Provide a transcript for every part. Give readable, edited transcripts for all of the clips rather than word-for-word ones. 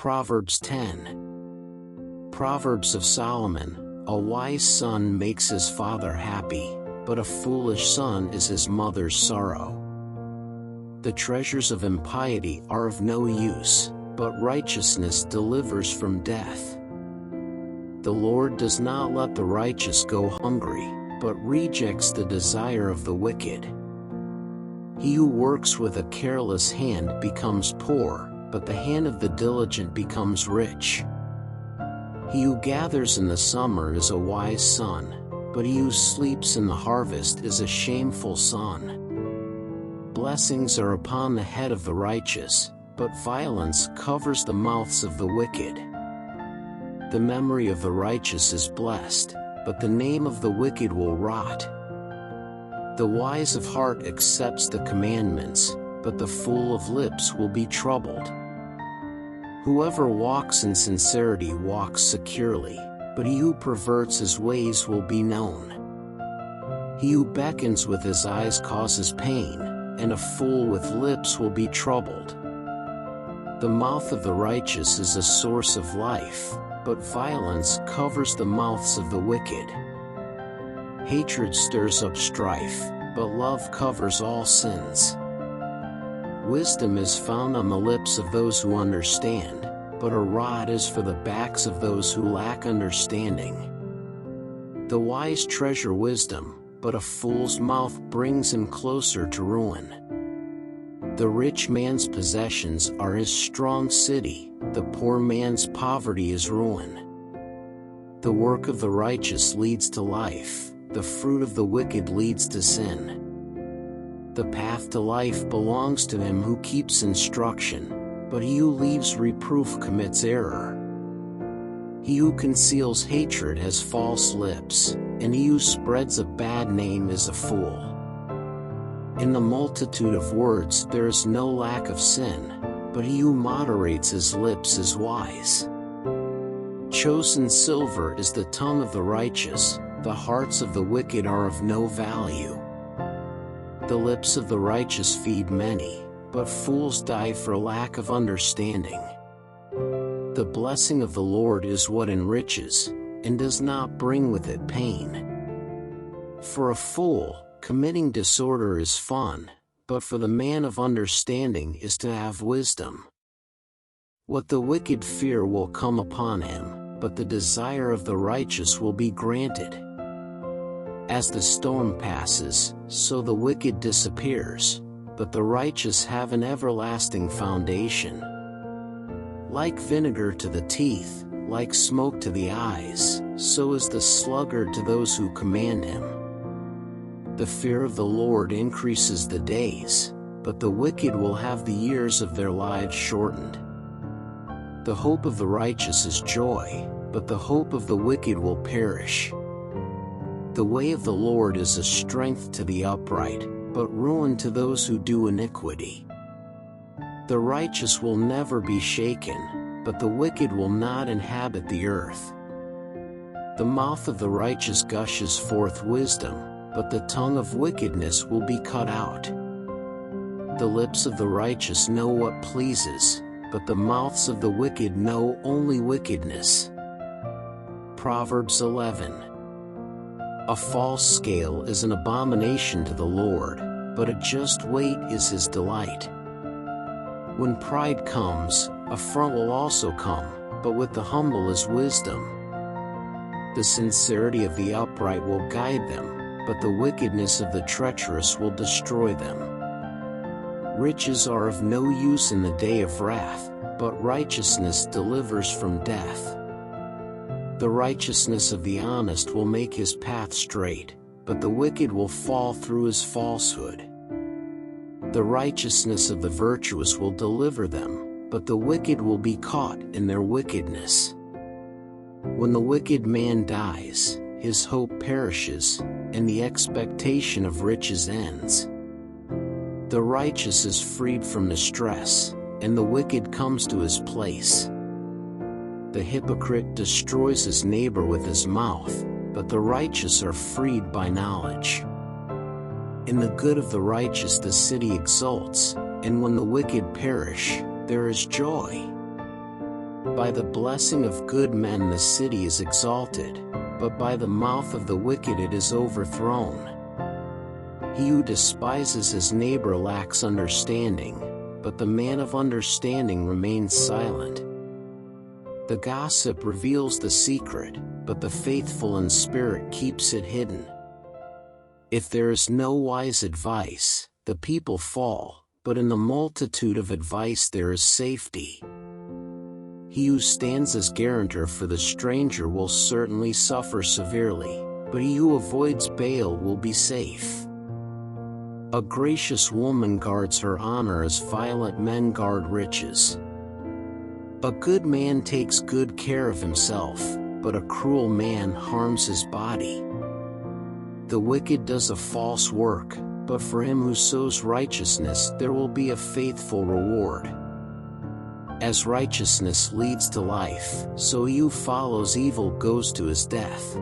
Proverbs 10. Proverbs of Solomon: A wise son makes his father happy, but a foolish son is his mother's sorrow. The treasures of impiety are of no use, but righteousness delivers from death. The Lord does not let the righteous go hungry, but rejects the desire of the wicked. He who works with a careless hand becomes poor, but the hand of the diligent becomes rich. He who gathers in the summer is a wise son, but he who sleeps in the harvest is a shameful son. Blessings are upon the head of the righteous, but violence covers the mouths of the wicked. The memory of the righteous is blessed, but the name of the wicked will rot. The wise of heart accepts the commandments, but the fool of lips will be troubled. Whoever walks in sincerity walks securely, but he who perverts his ways will be known. He who beckons with his eyes causes pain, and a fool with lips will be troubled. The mouth of the righteous is a source of life, but violence covers the mouths of the wicked. Hatred stirs up strife, but love covers all sins. Wisdom is found on the lips of those who understand, but a rod is for the backs of those who lack understanding. The wise treasure wisdom, but a fool's mouth brings him closer to ruin. The rich man's possessions are his strong city, the poor man's poverty is ruin. The work of the righteous leads to life, the fruit of the wicked leads to sin. The path to life belongs to him who keeps instruction, but he who leaves reproof commits error. He who conceals hatred has false lips, and he who spreads a bad name is a fool. In the multitude of words there is no lack of sin, but he who moderates his lips is wise. Chosen silver is the tongue of the righteous, the hearts of the wicked are of no value. The lips of the righteous feed many, but fools die for lack of understanding. The blessing of the Lord is what enriches, and does not bring with it pain. For a fool, committing disorder is fun, but for the man of understanding is to have wisdom. What the wicked fear will come upon him, but the desire of the righteous will be granted. As the storm passes, so the wicked disappears, but the righteous have an everlasting foundation. Like vinegar to the teeth, like smoke to the eyes, so is the sluggard to those who command him. The fear of the Lord increases the days, but the wicked will have the years of their lives shortened. The hope of the righteous is joy, but the hope of the wicked will perish. The way of the Lord is a strength to the upright, but ruin to those who do iniquity. The righteous will never be shaken, but the wicked will not inhabit the earth. The mouth of the righteous gushes forth wisdom, but the tongue of wickedness will be cut out. The lips of the righteous know what pleases, but the mouths of the wicked know only wickedness. Proverbs 11. A false scale is an abomination to the Lord, but a just weight is his delight. When pride comes, affront will also come, but with the humble is wisdom. The sincerity of the upright will guide them, but the wickedness of the treacherous will destroy them. Riches are of no use in the day of wrath, but righteousness delivers from death. The righteousness of the honest will make his path straight, but the wicked will fall through his falsehood. The righteousness of the virtuous will deliver them, but the wicked will be caught in their wickedness. When the wicked man dies, his hope perishes, and the expectation of riches ends. The righteous is freed from distress, and the wicked comes to his place. The hypocrite destroys his neighbor with his mouth, but the righteous are freed by knowledge. In the good of the righteous the city exults, and when the wicked perish, there is joy. By the blessing of good men the city is exalted, but by the mouth of the wicked it is overthrown. He who despises his neighbor lacks understanding, but the man of understanding remains silent. The gossip reveals the secret, but the faithful in spirit keeps it hidden. If there is no wise advice, the people fall, but in the multitude of advice there is safety. He who stands as guarantor for the stranger will certainly suffer severely, but he who avoids bail will be safe. A gracious woman guards her honor as violent men guard riches. A good man takes good care of himself, but a cruel man harms his body. The wicked does a false work, but for him who sows righteousness there will be a faithful reward. As righteousness leads to life, so he who follows evil goes to his death.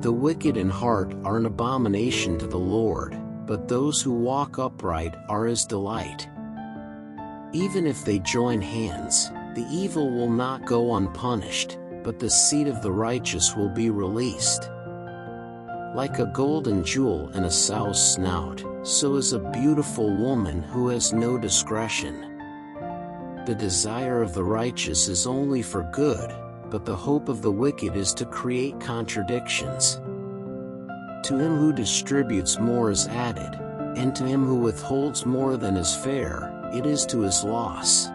The wicked in heart are an abomination to the Lord, but those who walk upright are his delight. Even if they join hands, the evil will not go unpunished, but the seed of the righteous will be released. Like a golden jewel in a sow's snout, so is a beautiful woman who has no discretion. The desire of the righteous is only for good, but the hope of the wicked is to create contradictions. To him who distributes more is added, and to him who withholds more than is fair, it is to his loss.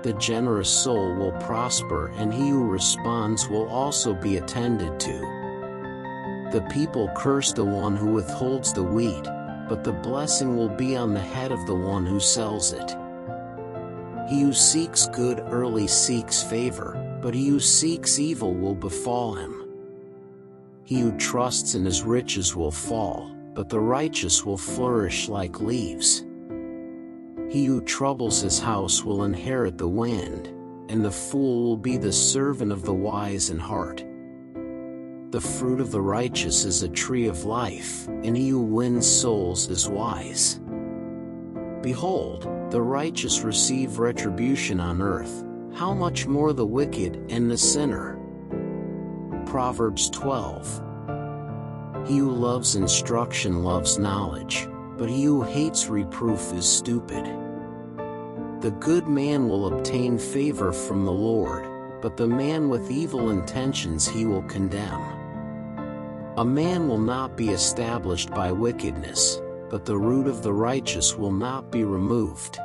The generous soul will prosper, and he who responds will also be attended to. The people curse the one who withholds the wheat, but the blessing will be on the head of the one who sells it. He who seeks good early seeks favor, but he who seeks evil will befall him. He who trusts in his riches will fall, but the righteous will flourish like leaves. He who troubles his house will inherit the wind, and the fool will be the servant of the wise in heart. The fruit of the righteous is a tree of life, and he who wins souls is wise. Behold, the righteous receive retribution on earth, how much more the wicked and the sinner? Proverbs 12. He who loves instruction loves knowledge, but he who hates reproof is stupid. The good man will obtain favor from the Lord, but the man with evil intentions he will condemn. A man will not be established by wickedness, but the root of the righteous will not be removed.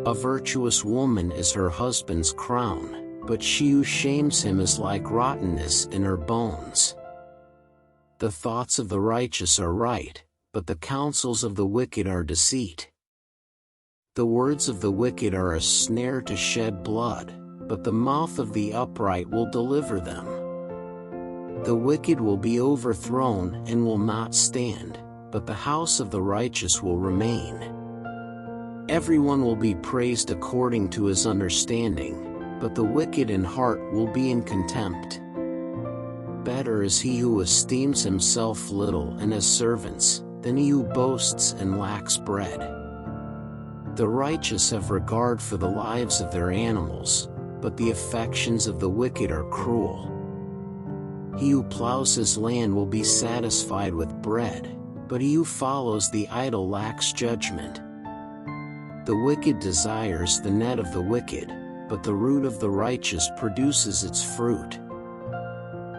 A virtuous woman is her husband's crown, but she who shames him is like rottenness in her bones. The thoughts of the righteous are right, but the counsels of the wicked are deceit. The words of the wicked are a snare to shed blood, but the mouth of the upright will deliver them. The wicked will be overthrown and will not stand, but the house of the righteous will remain. Everyone will be praised according to his understanding, but the wicked in heart will be in contempt. Better is he who esteems himself little and has servants, than he who boasts and lacks bread. The righteous have regard for the lives of their animals, but the affections of the wicked are cruel. He who plows his land will be satisfied with bread, but he who follows the idle lacks judgment. The wicked desires the net of the wicked, but the root of the righteous produces its fruit.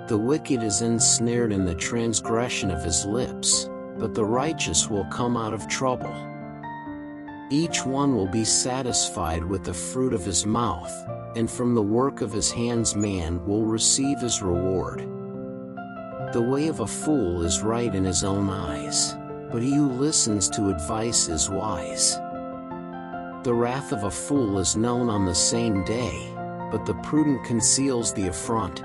The wicked is ensnared in the transgression of his lips, but the righteous will come out of trouble. Each one will be satisfied with the fruit of his mouth, and from the work of his hands man will receive his reward. The way of a fool is right in his own eyes, but he who listens to advice is wise. The wrath of a fool is known on the same day, but the prudent conceals the affront.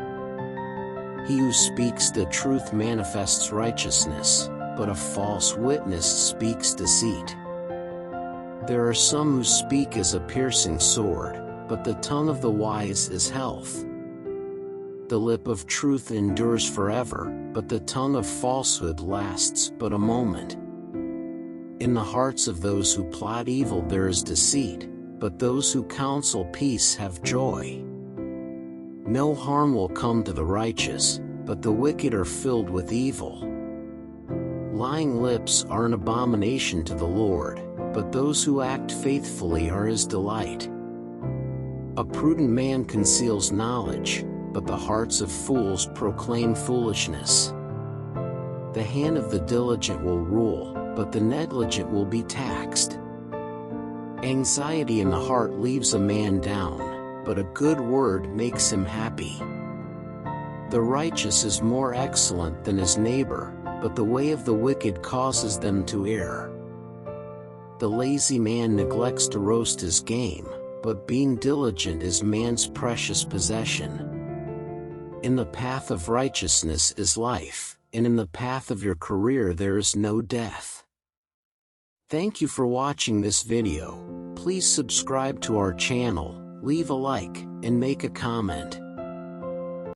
He who speaks the truth manifests righteousness, but a false witness speaks deceit. There are some who speak as a piercing sword, but the tongue of the wise is health. The lip of truth endures forever, but the tongue of falsehood lasts but a moment. In the hearts of those who plot evil there is deceit, but those who counsel peace have joy. No harm will come to the righteous, but the wicked are filled with evil. Lying lips are an abomination to the Lord, but those who act faithfully are his delight. A prudent man conceals knowledge, but the hearts of fools proclaim foolishness. The hand of the diligent will rule, but the negligent will be taxed. Anxiety in the heart leaves a man down, but a good word makes him happy. The righteous is more excellent than his neighbor, but the way of the wicked causes them to err. The lazy man neglects to roast his game, but being diligent is man's precious possession. In the path of righteousness is life, and in the path of your career there is no death. Thank you for watching this video. Please subscribe to our channel, leave a like, and make a comment.